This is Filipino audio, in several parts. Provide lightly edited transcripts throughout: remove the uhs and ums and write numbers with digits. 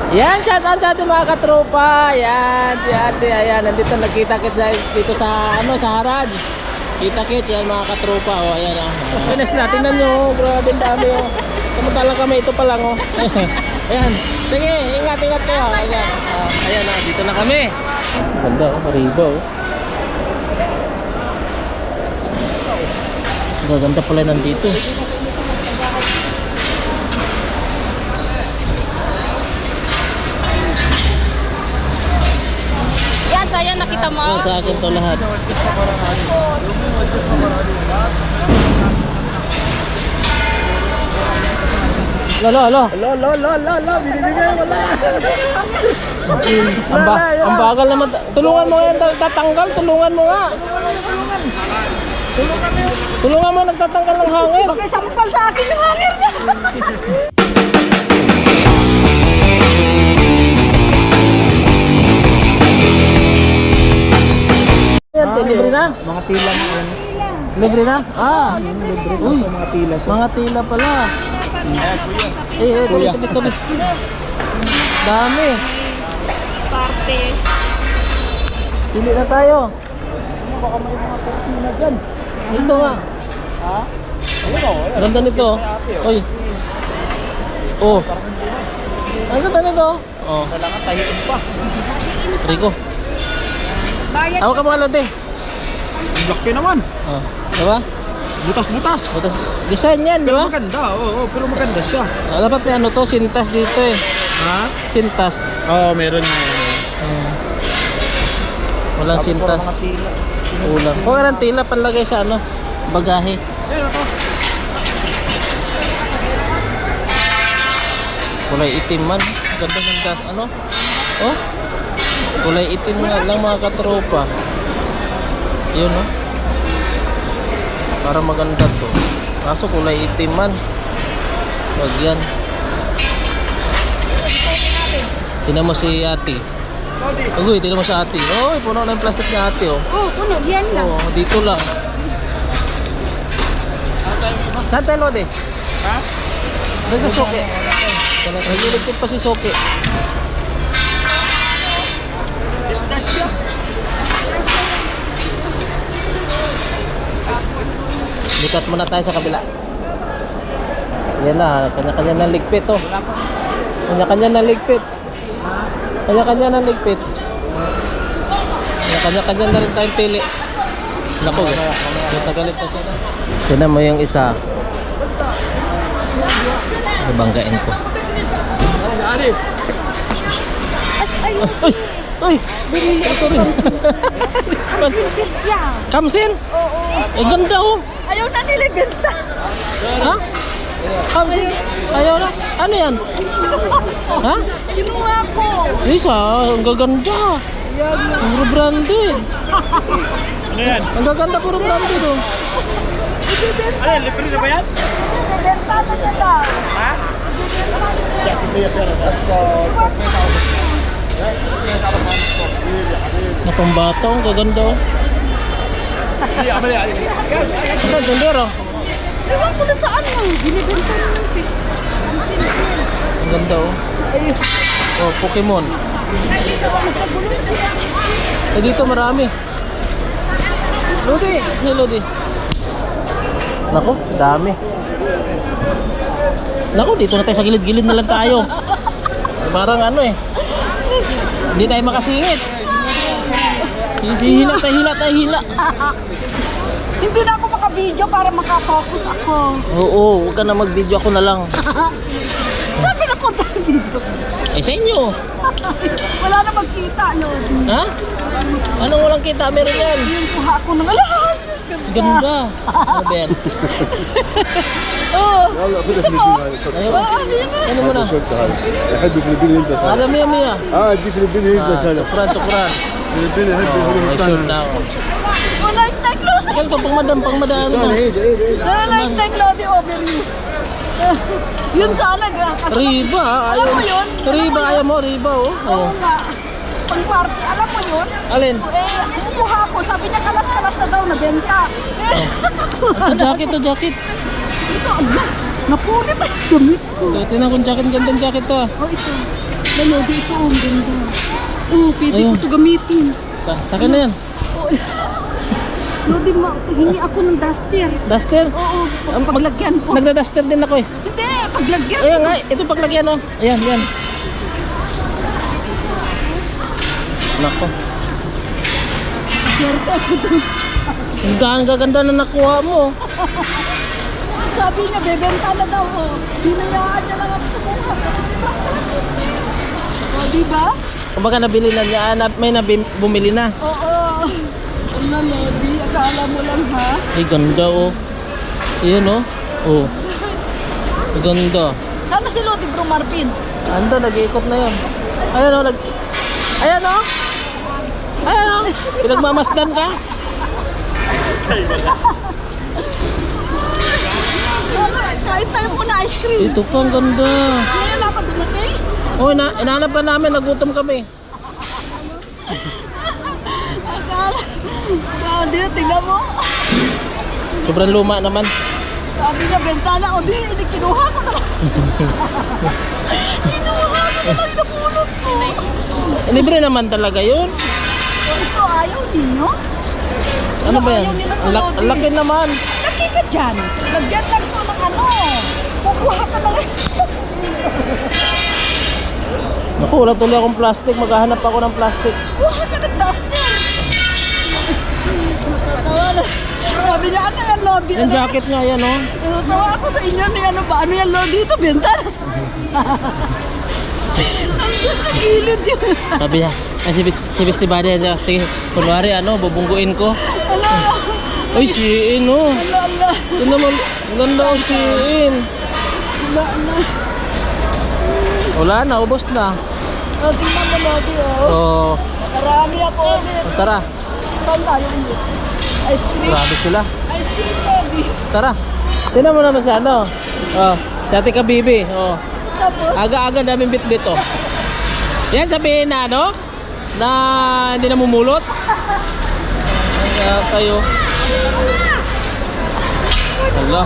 Yan, shout out sa ating mga katropa. Yan, si ate, ayan, nandito nagkita-kits dito sa, sa Harad. Kita-kits, yan mga katropa, oh, ayan, oh. Pinas na, tingnan nyo, grabe ang dami, oh. Samantalang kami, ito pa lang, oh. Ayan, sige, ingat kayo, ayan. Ayan, dito na kami. Ganda, oh, mariba, oh. Gaganda pala nandito. Yan, saya nakita mo. Sa akin to lahat. Lolo, binibigay wala. Ang bagal naman. Tulungan mo yan, tatanggal, tulungan mo nga. Tulungan mo, nagtatanggal ng hangin. Bakit sampal sa akin yung hangin niya? Yan, libre na? Mga tila mo yan. Libre na? Libre Uy, sa mga tila siya. mga tila pala. Tabi. Dami. Parte. Pili na tayo. Baka may mga kortina dyan. Ito nga. Ha? Ayun o. Ganda nito. Uy. Oh. Ang ganda nito. Oh. Kailangan tahiin pa. Rico. Bayad. Ako ka mga lote. Ang laki naman. Oh. Diba? Butas-butas. Butas. Design yan, di Pero ba? maganda. Oo, pero maganda siya. Dapat may ano to, sintas dito eh. Ha? Sintas. Oo, meron na. Walang sintas. Mga tila. Ulang. Kung anong tila, panlagay sa ano, bagahe. Ayun ako. Kulay itim man. Ganda ng gas, ano? Oh? Kulay itim nga lang mga katropa. Yun, oh. Para maganda to. Kaso kulay itim man. Wag yan. Tingnan mo si ate. Uy, tingnan mo sa ate. Oh, puno na yung plastic ni ate, oh. Oh, puno. Yan lang. Oh, dito lang. Saan tayo, Lode? Ha? Doon sa Soke. Nagliligpit pa si Soke. Pistasya. Likat muna tayo sa kabila. Yan na, kanya-kanya ng ligpit, oh. Kanya-kanya ng ligpit. Kanya-kanya ng ligpit. Kanya-kanya na rin tayong pili. Naku, nagalit na siya. Tignan mo yung isa. Nabanggain ko. Ay, Ay! Sorry. Kamsin siya. Kamsin? Oo. Eh, ganda, oh. Ayaw na nilibenta. Ha? Kamsin? Ayaw na? Ano yan? Ha? Kinuha ko. Isa, ang gaganda. Puro branded. Ano yan? Ang gaganda, puro branded, oh. Ano yan? Libre na ba yan? Nilibenta na siya daw. Ha? Napang bata, ang gaganda, oh. Saan, tindero? Ewan ko na saan mo. Binibenta na ng fit. Ang ganda, oh. Oh, Pokemon. Eh, dito marami. Lodi, hey Lodi. Nako, dami. Nako, dito na tayo sa gilid-gilid na lang tayo. Parang ano eh. Hindi tayo makasingit. Hila tayo, hila. Hindi na ako maka-video para makafocus ako. Oo, huwag ka na mag-video, ako na lang. Sabi na ko tayo video. Eh, sa inyo. Wala na magkita, no? Ha? Anong walang kita? Meron yan. Yung kuha ko ng lahat. Ganda. Ano ba yan? Oh, يلا خذها gusto mo? فلبيني هاي Ayaw. Ano mo na? هذا شورت هاي يحب الفلبيني يلبس هذا Alam Mia. دي فلبيني يلبس هذا Tsukran. الفلبيني يحب Oh, may الفستان shoot na هذا ako. Wala yung taglo. Ikaw ito, pang madaan mo. عيد عيد عيد Wala yung taglo di overuse. Yun sana ga. Riba, ayaw. Alam mo yun? Riba, ayaw mo, riba, oh. Oo Oh. nga. Pang party, alam mo yun? Alin? Kumuha ko. Sabi niya kalas-kalas na daw, nabenta. Jacket. Ito, ano? Napunit ang damit ko. Ito, tinan kong jacket, gandang jacket to, ah. Oh, ito. Lodi, ito ang ganda. Oh, pwede Ayun. ko ito gamitin. Sa akin na yan. Lodi, hingi ako ng duster. Duster. Oo, paglagyan ko. Nagda-duster din ako eh. Hindi, paglagyan. Ayan nga, ito paglagyan oh. Ayan, yan. Nako. Swerte ako doon. Ang gaganda na nakuha mo. Sabi niya, bebenta na daw. Oh. Hinayaan niya lang ako kumuha. O, diba? Kumbaga nabili na niya, may bumili na. Oo. Ano, Lodi? Akala mo lang, ha? Ay, ganda oh. Ayan oh. Oh. Ang ganda. Sana si Lodi, Bro Marvin. Ando, nag-iikot na yun. Ayan oh, ayan oh. Ayan oh. Pinagmamasdan ka. Kahit tayo po na ice cream. Ito pa, ang ganda. Kaya lang pa dumating. Oh, inahanap ka namin, nagutom kami. Akala. Hindi, tingnan mo. Sobrang luma naman. Sabi niya, bentana. O di, kinuha ko na lang. Kinuha ko na lang, napulot ko. Libre naman talaga yun. O, ito, ayaw ninyo? Ano ba yan? Ang laki naman. Laki ka dyan. Lagyan lang ito ng ano. Kukuha ka na lang. Naku, wala tuloy akong plastic. Maghahanap ako ng plastic. Kuha ka ng duster. Nakatawa na. Sabi niya, ano yan, Lodi? Yung jacket nga yan, oh. Nakatawa ako sa inyo ni ano ba? Ano yan, Lodi? Ito, benta. Nandun sa gilid yun. Sabi niya, ay si Besti Bade, sige, kunwari ano, bubungguin ko. Ala. Ay, Shein, oh. Ala. Ito naman, ang ganda oh, Shein. Ala, ala. Wala na, ubos na. O, tingnan mo, Lodi, oh. Oh, Marami ako ulit. tara. Saan tayo ulit? Ice cream. Grabe sila. Ice cream, Lodi. Tara. Tingnan mo naman sa ano. Oh, si Ate Kabibi. Oh. Tapos, Aga-aga namin bit-bit, oh. Yan sabihin na ano? Na hindi namumulot. Kaya kayo. Hala.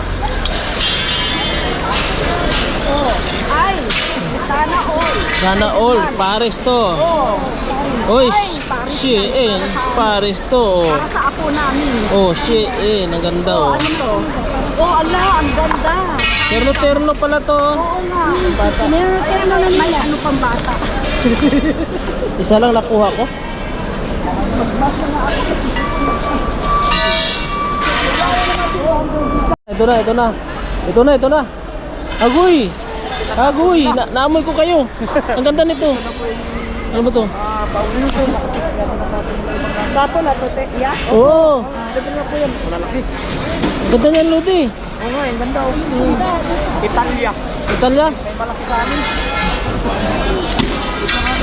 oh, ay, sana all. Sana all. Paris to. Oh, Oy. ay, Paris Shein. Paris to. para sa ako namin. Oh, Shein. Ang ganda, oh. Ano to? Oh, ala, ang ganda. Terno-terno pala to. Oo nga. Bata. May ano pang bata. Isa lang nakuha ko. Basta na ako kasi. Ito na, ito na. Ito na, ito na. Agoy! Agoy! Naamoy ko kayo. Ang ganda nito. Ano ba to? Bato na to, te. Yeah? Oo. Sabi nga po yan. Malalaki. Ang ganda niyan, Lodi. Oo nga, ang ganda. Italia. Italia. May malaki sa amin.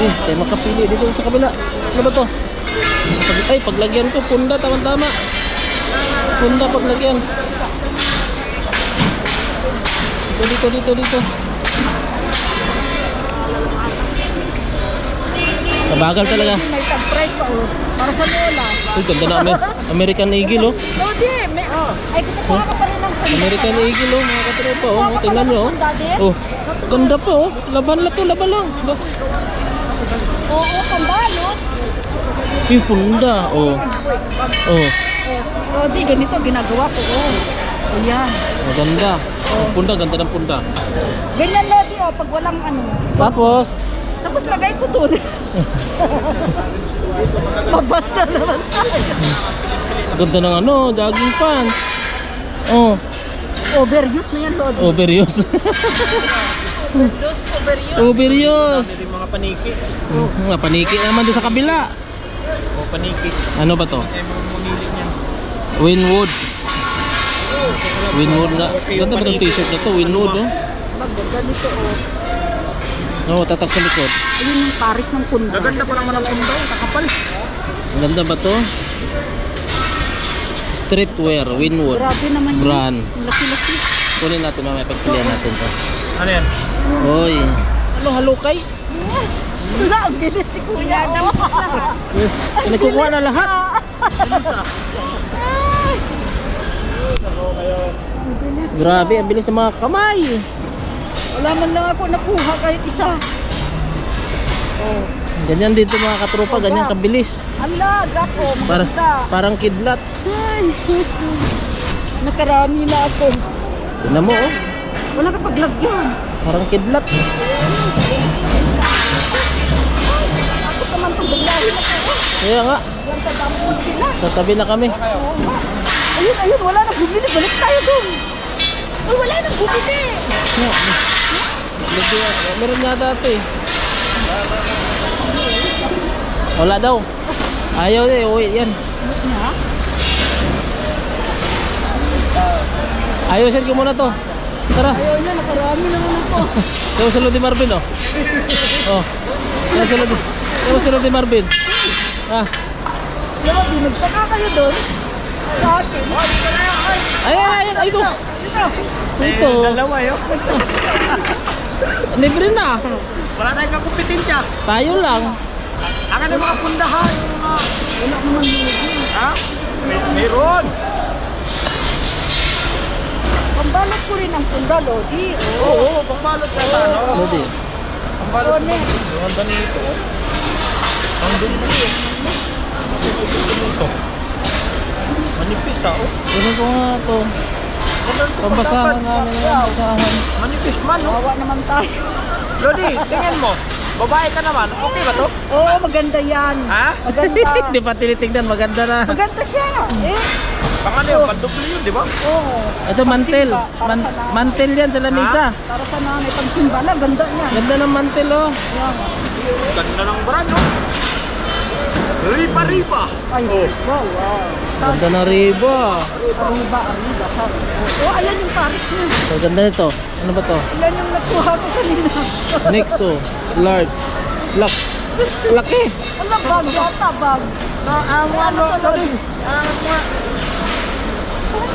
Tayo makapili dito sa kabila. Ano ba to? Ay, paglagyan ko. Punda, tama-tama. Punda, paglagyan. Dito. Nabagal talaga. May tag-price pa, oh. Para sa lola. Uy, ganda na. American Eagle, oh. Lodi, may, oh. Ay, kukuha ka pa rin ng punda. American Eagle, oh, mga katropa, oh. Tingnan nyo, oh. Daddy? Oh, ganda pa, oh. Laban lang to, laban lang. Oo, pambalot. Yung punda, oh. Oh, Lodi, ganito ginagawa ko, oh. Ayan. maganda. Ang punda, ganda ng punda. Ganyan, Lodi, oh, pag walang ano. Tapos, Tapos lagay ko doon. Mabasta naman tayo. ganda ng ano, jogging pants. Oh, Overuse na yan, Lodi. overuse. Overuse. Dami mga paniki. Mga paniki naman doon sa kabila. O paniki. Ano ba to? Ay, mga mamili niyan. Winwood. Winwood na. Ganda ba itong t-shirt na to? Winwood, oh. Ganito, oh. Oh, tatak sa likod. Ayun yung Paris ng punda. Gaganda pa naman ang pundo. Kakapal. Ang ganda ba to? Streetwear, Winwood. Grabe naman yun. Brand. Ang laki-laki. Kunin natin mamaya, pagpilihan natin to. Ano yan? Oy. Ano, halukay? Wala, ang gilis ni Kuya. Nagkukuha na lahat. Grabe, ang bilis ng mga kamay. Wala man lang ako nakuha kahit isa. oh. Ganyan dito mga katropa, ganyan kabilis. Ala, gapo, Para, maganda. parang kidlat. Ay, nakarami na ako. Tignan mo oh, Wala ka paglagyan. parang kidlat. Ako naman itong biglahin ako. Kaya nga, Yan sa damo sila. tatabi na kami. Oo nga. Ayun, ayun, wala nang bumili. Balik tayo doon. Ay, wala nang bumili. Meron nga dati. Wala daw. Ayaw eh, uwi yan. Ha? Ayusin ko muna to. Tara. Ayaw na, nakarami naman ako. Ikaw sulod ni Marvin oh. Oh. Ikaw sulod ni Marvin. Ah. Diba, binagtaka kayo doon? Sa akin. Ay, ito. Ito. Dalawa yun. Libre na. Wala tayong kakumpetensya. Tayo lang. Ang ano mga pundahan, yung mga... Wala naman yun. Ha? Meron. Pambalot ko rin ang punda, Lodi. Oo, pangbalot ka sa ano. Lodi. Pangbalot sa mga... Ang ganito. Ang ganito. Ito. Manipis ah, oh. Tignan ko nga to. Pambasahan namin ang basahan. Manipis man, oh. Kawawa naman tayo. Lodi, tingin mo. Babae ka naman. Okay ba to? Oo, maganda yan. Ha? Maganda. Di pa tinitignan, maganda na. Maganda siya. Pang ano yun? Pang-double yun, di ba? Oo. Ito mantel. Pangsimba, para sa nanay. Mantel yan sa lamisa. Para sa nanay, pagsimba na, ganda niya. Ganda ng mantel oh. Yan. Ganda ng brand, oh. Riba-riba. Ay, wow, wow. Ganda ng riba. Arriba. Oh, ayan yung Paris niya. So, ganda nito. Ano ba to? Ayan yung nakuha ko kanina. Nexo. Large. Laki. Ano, bag yata, bag. Ano, Lodi?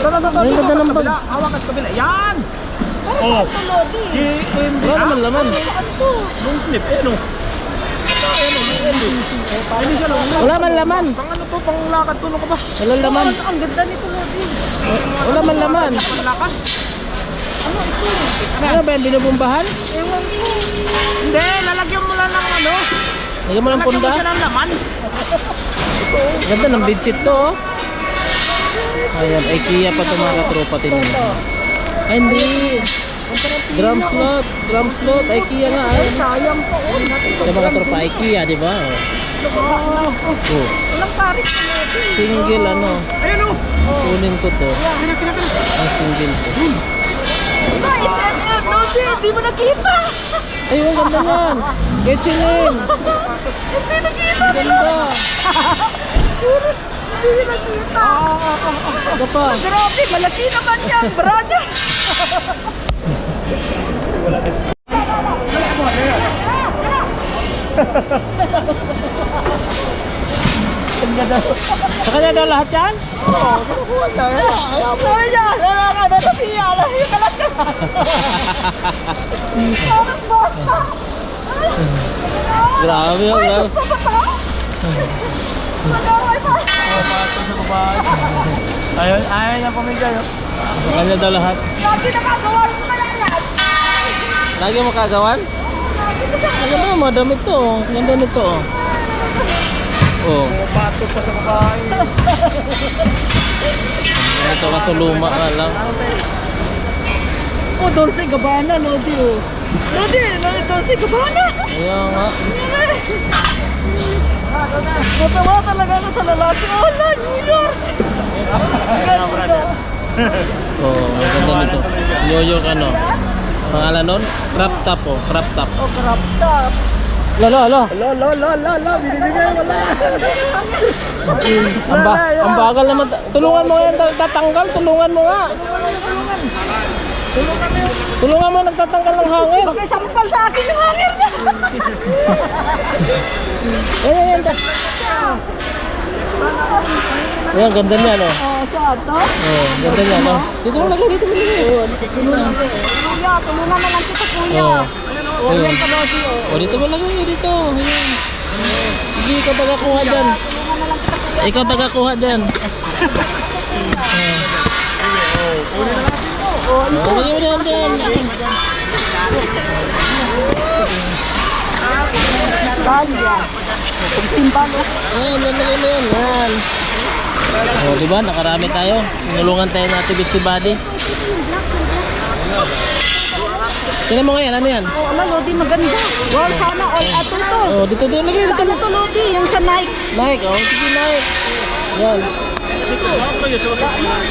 Ay, ganda ng bag. Hawak ka sa kabila. Yan! Para Oh. saan ito, Lodi? Wala naman laman. Saan to? Long sleeve, eh, no? Hindi siya long sleeve. Wala man laman. Pang ano to, pang lakad to, ano ka ba? Wala laman. Ang ganda nito, Lodi. Wala man laman. Pang lakad? Ano ito? Ano ba yan? Binubumbahan? Ewan ko. Hindi, lalagyan mo lang ng ano. Lagyan mo ng Lalagyan mo punda. siya ng laman. Ganda ng bedsheet to oh. Ayan, IKEA pa ito mga katropa. Tingnan mo. Ay, hindi. Drum slot, IKEA nga ay. Sayang po. Sa mga katropa, IKEA, di ba? Oh. Oh. Walang Paris na, Lodi. Single ano. Ayun, oh. Kunin ko to. Ang single ko. Ay, Lodi, hindi mo nakita. Ay, ang ganda yan. H&M. Hindi nakita. Ganda. Hindi nakita. Ito pa. Grabe, malaki naman yan, brother. Sa kanya daw lahat yan? Sabi niya, natapiya, yung kalas-kalas. Parang bata. Grabe, Ay, grabe. gusto ba ito? Magaway pa. Ayaw na pamigay, oh. Sa kanya daw lahat. Lagi nakagawa rin ko na yan. Lagi mo kagawan? Ang ganda mo, damit to. Ang ganda nito. Oh. Pato pa sa babae. Ito kaso luma ka lang. Oh, Dolce Gabbana, Lodi, oh. Lodi, Dolce Gabbana. Ayan nga. Matawa talaga ako sa lalaki. Oh, New York. Ganda. Oh, ang ganda nito. New York ano. Pangalan nun? Crop top oh. Crop top. Oh, crop top. Lolo. Binibigay, wala. Ang bagal naman. Tulungan mo yan. Tatanggal. Tulungan mo nga. Tulungan mo nagtatanggal ng hangin. Bakit sampal sa akin yung hangin niya? Ayan. Ayan, ganda niya no. Oh, siya ito? Oh, ganda niya no. Dito mo lagay. Kuya, tulungan na lang kita, kuya. Oh. Oh, yan ka, Lodi, oh. Oh, dito mo lagay. Dito. Ayan. Hindi ikaw tagakuha dyan. Tulungan na lang kita, kuya. Ikaw tagakuha dyan. Oh, Oh, lagay mo dyan. Simbal yan. Yung simbal. Ayan, yan, lagay mo yan. Yan. O, diba? Nakarami tayo. Nulungan tayo ng Ate Beastie Buddy. Tingnan mo ngayon, ano yan? Oh, ala, Lodi, maganda. Wow, sana all ato to. Oh, dito lagay. Dito Ano to, Lodi? Yung sa Nike. Nike, oh, sige Nike. Yan.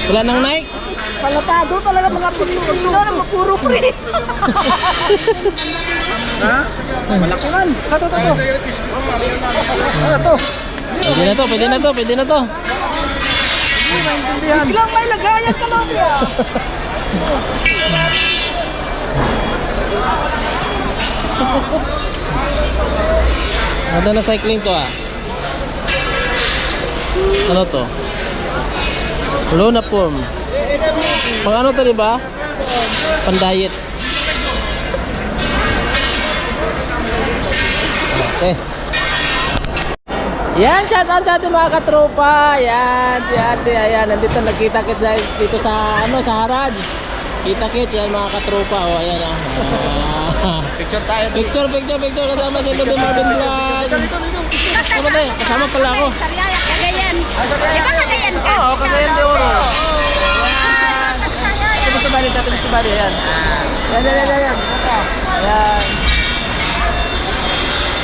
Wala nang Nike? Palatado talaga mga puno na puro free. Ha? Malaki man. Ito. Ito. Pwede na to, pwede na to, pwede na to. Biglang may lagayan ka, Lodi. Ano na cycling to ah? Ano to? Luna form. Pang ano to, diba? Pan diet. Okay. Yan, shout out sa ating mga katropa. Yan, si ate, ayan, nandito nagkita-kit dito sa, ano, sa Harad. Kita-kit, yan mga katropa. O, ayan, Picture tayo. Picture kasama si Lodi Marvin Vlog. Kasama tayo, kasama pala ako. Sariaya, Cagayan. Di ba Cagayan ka? Oo, Cagayan de Oro. Ito gusto bali sa atin, gusto bali, ayan. Ayan. Ayan.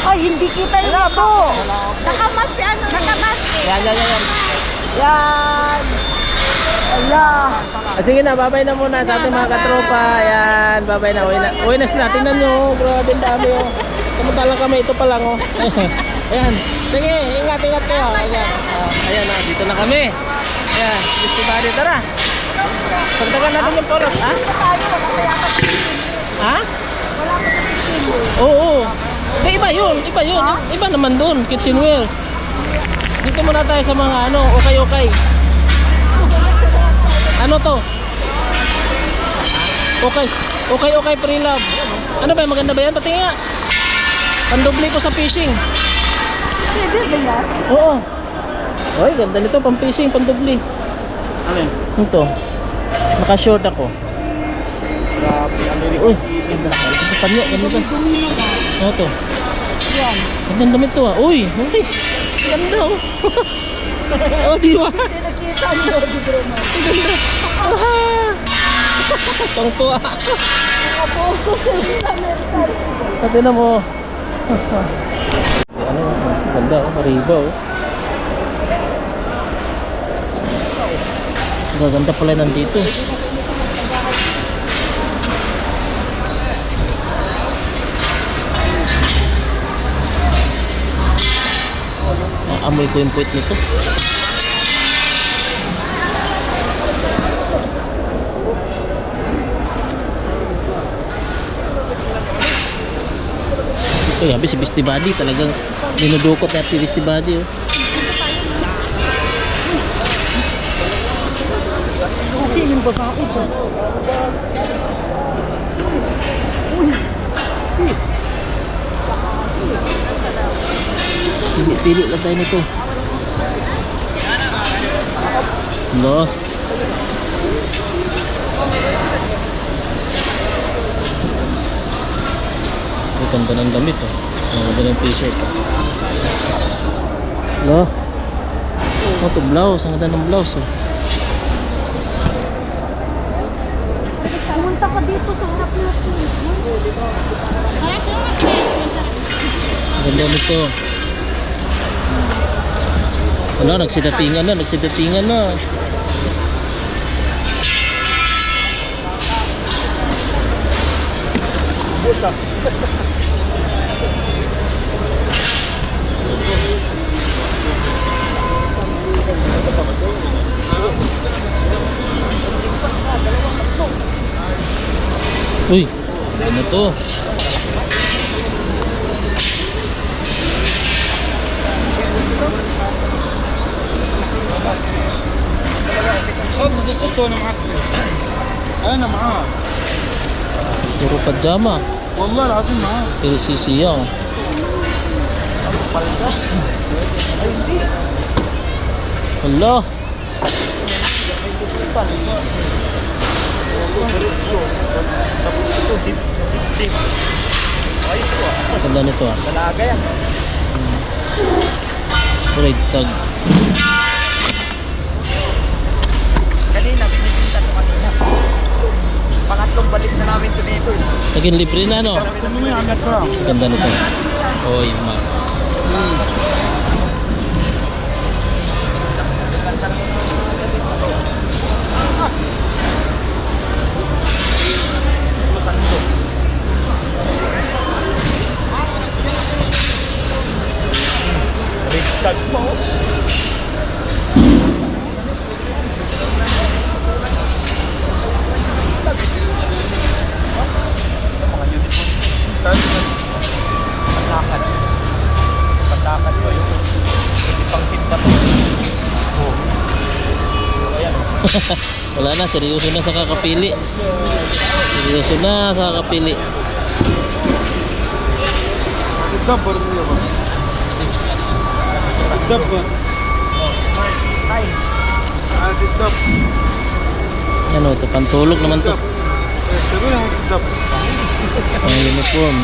Ay, hindi kita yun ito. Nakamas si ano? Nakamas. Yan. Yan. Ala. Sige na, babay na muna sa ating mga katropa. Ayan, babay na. Uwi na sila. Tingnan nyo, grabe ang dami oh. Kamunta lang kami, ito pa lang oh. Ayan, sige, ingat kayo. Ayan na, dito na kami. Ayan, Beastie Buddy, tara. Pagdagan natin yung porot, ha? Ha? Wala ko sa picture. Oo. Hindi, iba yun. Iba naman dun, kitchenware. Dito muna tayo sa mga ano, okay. Ano to? Okay, pre-love. Ano ba, maganda ba yan? Pati nga. Pandubli ko sa fishing. Pwede ba yan? Oo. Oy, ganda nito, pang fishing, pandubli. Alin? Ito. Naka-short ako. Grabe, American Uy, ganda. Ito panyo, ganda ba? Ano to? Yan. Ganda damit to ah. Uy, okay. Ganda oh. Oh, di ba? Hindi nakita niyo, di ba naman? Ganda. Tungtuwa. Nakapokus sa American. Pati na mo. Ano, ganda oh, mariba oh. Gaganda pala nandito. Amoy ko yung puwit nito. Ito yabi si Beastie Buddy talagang dinudukot na Beastie Buddy oh. Kasi yung babae ba? Pili lang tayo nito. No. Ang ganda ng damit oh. Ang ganda ng t-shirt oh. No. Oh, ito blouse. Ang ganda ng blouse oh. Pumunta ka dito sa harap natin. Ang ganda nito. Ano, nagsidatingan na. Uy, ano to? ito na معك انا معاه Puro pajama. والله العظيم معاه LCC yan. Hala. Ganda nito ah. Dalaga yan. Tag. Kanina, binibinta to kanina. Pangatlong balik na namin to dito. Naging libre na, no? Ganda nito. Oy, Max. Rigtag mo. Mga uniform. Panlakad. Panlakad ba yun? Hindi pang sinta to. Oh. Ayan. Wala na, seryoso na sa kakapili. Seryoso na sa kakapili. الدبر اللي يبغى الدبر Style. هذه الدبر Ano, ito pantulog naman to. تقول هذه الدبر Ang uniform.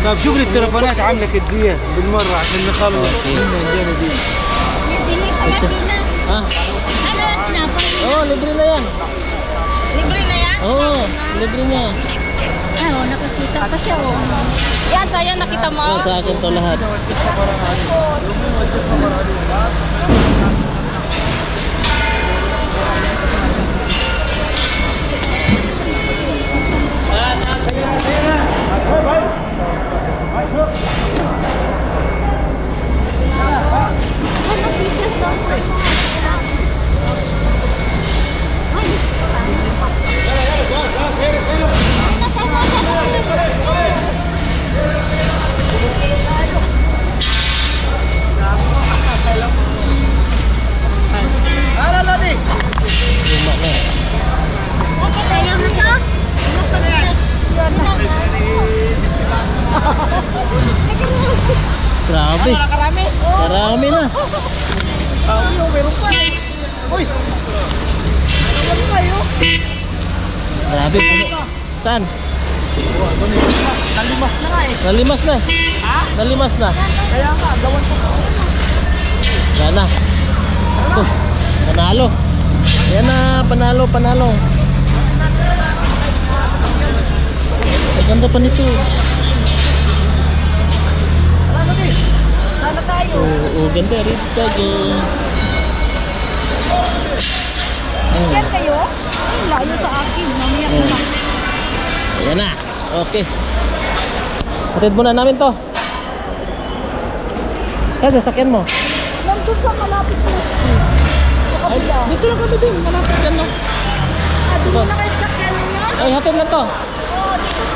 طيب شوف لي التليفونات عامله كديه بالمره عشان نخلص أوكي. هنا جانا دي Bili pala sila. Ah, Ano ang tinapay nila? oh, libre na yan. Libre na yan? Oh, libre na. Oo, nakakita pa siya. Oh. Yan, saya nakita mo. Oh, sa akin to lahat. Ano, pieces lang po. Ano, Lodi? Luma na. Okay, tayo mo siya. Grabe. Nakarami. Marami na. Yung meron pa. Uy. Ano kayo? Grabe puno. Saan? Nalimas na nga eh. Nalimas na. Ha? Nalimas na. Kaya nga, gawan ko. Yan na. Ito. Panalo. Yan na. Panalo, panalo. Ang ganda pa nito. Ano, Lodi? Sana tayo. Oo, ganda rin. Tag. Yan kayo? Ay, layo sa akin. Mamaya ko lang. Yan na. Okay. Hatid muna namin to. Saan sasakyan mo? Nandun sa malapit sa school. Sa Ay, kabila. dito lang kami din. Malapit dyan lang. Ah, doon na kayo sa kanya niya? Ay, hatid lang to. Oo, dito na.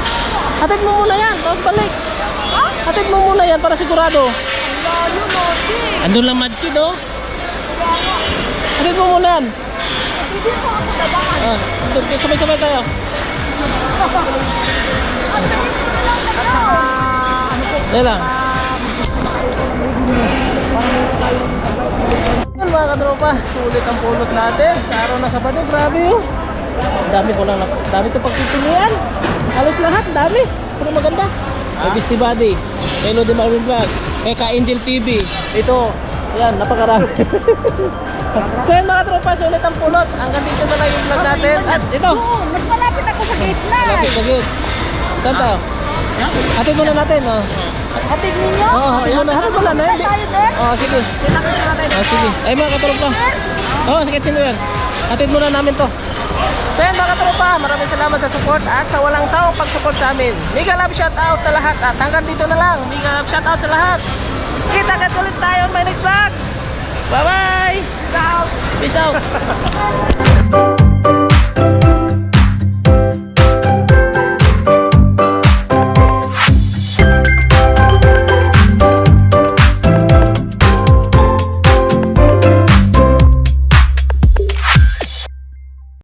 Hatid mo muna yan. Tapos balik. Ha? Hatid mo muna yan para sigurado. Ang layo, Lodi. Andun lang matchid, oh. Kaya nga. Hatid mo muna yan. Hindi po ako dadaan. Ah, sabay-sabay tayo. Ang dami ko na lang kayo. Yan lang. Yan mga katropa, sulit ang pulot natin. Sa araw na Sabado, grabe yun. Dami ko lang, dami ito pagpipilian. Halos lahat, dami. Puro maganda. Kay Beastie Buddy, kay Lodi Marvin Vlog, kay Ka-Angel TV. Ito, yan, napakarami. So yan mga tropa, sulit ang pulot. Hanggang dito na lang yung vlog natin. At ito, Oo, nagpalapit ako sa gate na. lapit na gate. Saan to? Hatid muna natin, oh. Hatid ninyo? Oo, hatid muna. Hatid muna na. Hindi. Tayo din? Oo, sige. Oh, sige. Ay mga katropa. Oo, sige, Sinwer. Hatid muna namin to. So yan mga katropa, maraming salamat sa support at sa walang sawang pag-support sa amin. Mega love shoutout sa lahat at hanggang dito na lang. Mega love shoutout sa lahat. Kita-kits ulit tayo on my next vlog. Bye-bye. Peace out.